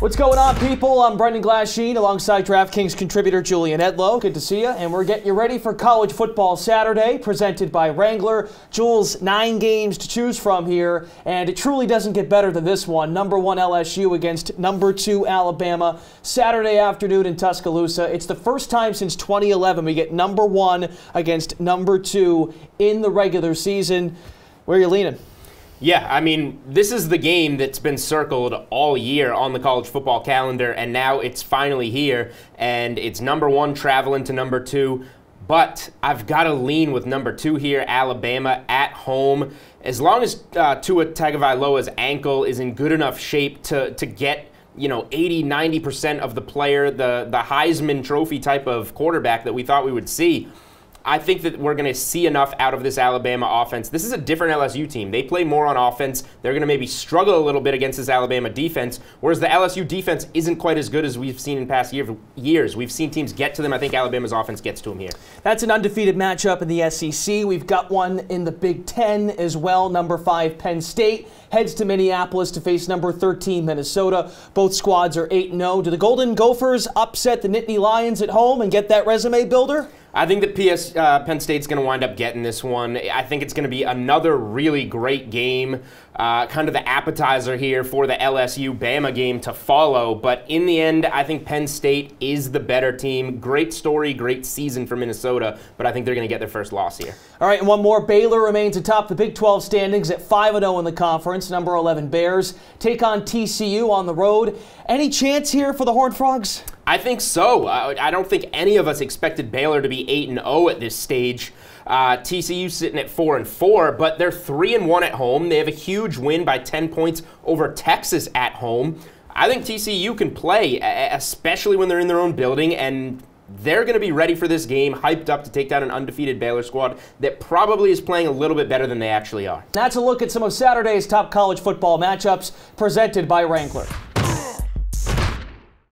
What's going on, people? I'm Brendan Glasheen alongside DraftKings contributor Julian Edlow. Good to see you. And we're getting you ready for College Football Saturday, presented by Wrangler. Jules, 9 games to choose from here, and it truly doesn't get better than this one. Number 1 LSU against number 2 Alabama, Saturday afternoon in Tuscaloosa. It's the first time since 2011 we get number 1 against number 2 in the regular season. Where are you leaning? Yeah, I mean, this is the game that's been circled all year on the college football calendar, and now it's finally here, and it's number 1 traveling to number 2. But I've got to lean with number 2 here, Alabama at home. As long as Tua Tagovailoa's ankle is in good enough shape to get 80-90% of the player, the Heisman Trophy type of quarterback that we thought we would see, I think that we're going to see enough out of this Alabama offense. This is a different LSU team. They play more on offense. They're going to maybe struggle a little bit against this Alabama defense, whereas the LSU defense isn't quite as good as we've seen in past years. We've seen teams get to them. I think Alabama's offense gets to them here. That's an undefeated matchup in the SEC. We've got one in the Big Ten as well. Number 5 Penn State heads to Minneapolis to face number 13 Minnesota. Both squads are 8-0. Do the Golden Gophers upset the Nittany Lions at home and get that resume builder? I think that Penn State's going to wind up getting this one. I think it's going to be another really great game, kind of the appetizer here for the LSU-Bama game to follow. But in the end, I think Penn State is the better team. Great story, great season for Minnesota, but I think they're going to get their first loss here. All right, and one more. Baylor remains atop the Big 12 standings at 5-0 in the conference. Number 11 Bears take on TCU on the road. Any chance here for the Horned Frogs? I think so. I don't think any of us expected Baylor to be 8-0 at this stage. TCU sitting at 4-4, but they're 3-1 at home. They have a huge win by 10 points over Texas at home. I think TCU can play, especially when they're in their own building, and they're going to be ready for this game, hyped up to take down an undefeated Baylor squad that probably is playing a little bit better than they actually are. That's a look at some of Saturday's top college football matchups presented by Wrangler.